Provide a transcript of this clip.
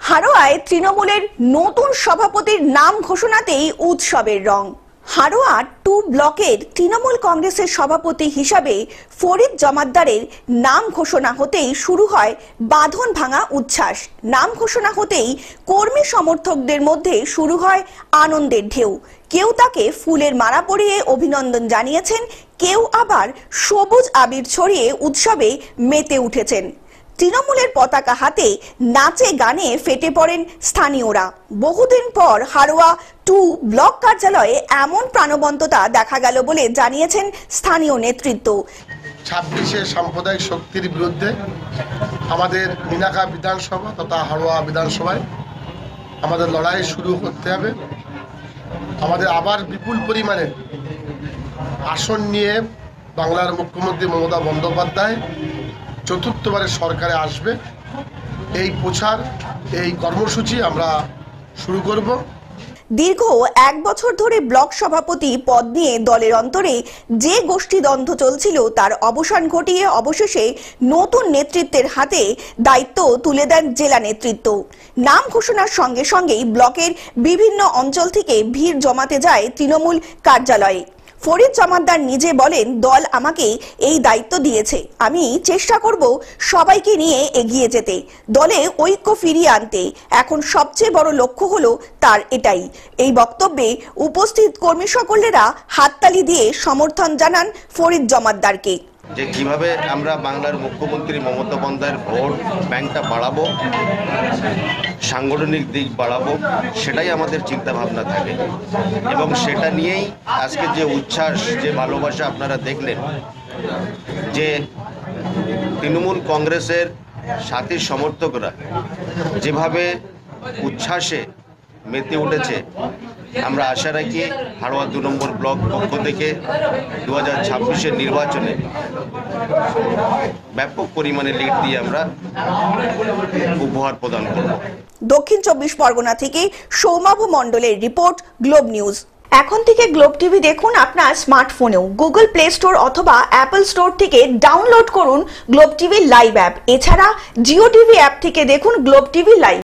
হাড়োয়ায় তৃণমূলের নতুন সভাপতির নাম ঘোষণাতেই উৎসবের রং। হাড়োয়া 2 ব্লকের তৃণমূল কংগ্রেসের সভাপতি হিসাবে ফরিদ জমাদ্দারের নাম ঘোষণা হতেই শুরু হয় বাঁধন ভাঙা উচ্ছ্বাস। নাম ঘোষণা হতেই কর্মী সমর্থকদের মধ্যে শুরু হয় আনন্দের ঢেউ। কেউ তাকে ফুলের মালা পরিয়ে অভিনন্দন জানিয়েছেন, কেউ আবার সবুজ আবির ছড়িয়ে উৎসবে মেতে উঠেছেন। তৃণমূলের পতাকা হাতে নাচে গানে ফেটে পড়েন স্থানীয়রা। বহুদিন পর হাড়োয়া 2 ব্লক কার্যালয়ে এমন প্রাণবন্ততা দেখা গেল বলে জানিয়েছেন স্থানীয় নেতৃত্ব। 26-এ সাম্প্রদায়িক শক্তির বিরুদ্ধে আমাদের মিনাখা বিধানসভা তথা হাড়োয়া বিধানসভায় আমাদের লড়াই শুরু করতে হবে। আমাদের আবার বিপুল পরিমাণে আসন নিয়ে বাংলার মুখ্যমন্ত্রী মমতা বন্দ্যোপাধ্যায় চতুর্থবারের সরকারে আসবে, এই প্রচার এই কর্মসূচি আমরা শুরু করব। দীর্ঘ 1 বছর ধরে ব্লক সভাপতি পদ নিয়ে দলের অন্তরে যে গোষ্ঠীদ্বন্দ্ব চলছিল তার অবসান ঘটিয়ে অবশেষে নতুন নেতৃত্বের হাতে দায়িত্ব তুলে দেন জেলা নেতৃত্ব। নাম ঘোষণার সঙ্গে সঙ্গেই ব্লকের বিভিন্ন অঞ্চল থেকে ভিড় জমাতে যায় তৃণমূল কার্যালয়ে। ফরিদ জমাদ্দার নিজে বলেন, দল আমাকে এই দায়িত্ব দিয়েছে, আমি চেষ্টা করব সবাইকে নিয়ে এগিয়ে যেতে, দলে ঐক্য ফিরিয়ে আনতে। এখন সবচেয়ে বড় লক্ষ্য হলো তার এটাই। এই বক্তব্যে উপস্থিত কর্মী সকলেরা হাততালি দিয়ে সমর্থন জানান ফরিদ জমাদ্দারকে। যে কিভাবে আমরা বাংলার মুখ্যমন্ত্রী মমতা বন্দ্যোপাধ্যায়ের ভোট ব্যাংকটা বাড়াবো, সাংগঠনিক দিক বাড়াবো, সেটাই আমাদের চিন্তা ভাবনা থাকে এবং সেটা নিয়েই আজকে যে উচ্ছ্বাস, যে ভালোবাসা আপনারা দেখলেন, যে তৃণমূল কংগ্রেসের সাথী সমর্থকরা যেভাবে উচ্ছ্বাসে মেতে উঠেছে, আমরা আশা রাখি হাড়োয়া 2 নম্বর ব্লক পক্ষ থেকে 2026-এর নির্বাচনে ব্যাপক পরিমাণে লিড দিয়ে আমরা উপহার প্রদান করব। দক্ষিণ 24 পরগনা থেকে সৌমাভ মণ্ডলের রিপোর্ট, গ্লোব নিউজ। এখন থেকে গ্লোব টিভি দেখুন আপনার স্মার্টফোনেও। গুগল প্লে স্টোর অথবা অ্যাপল স্টোর থেকে ডাউনলোড করুন গ্লোব টিভি লাইভ অ্যাপ। এছাড়া জিও টিভি অ্যাপ থেকে দেখুন গ্লোব টিভি লাইভ।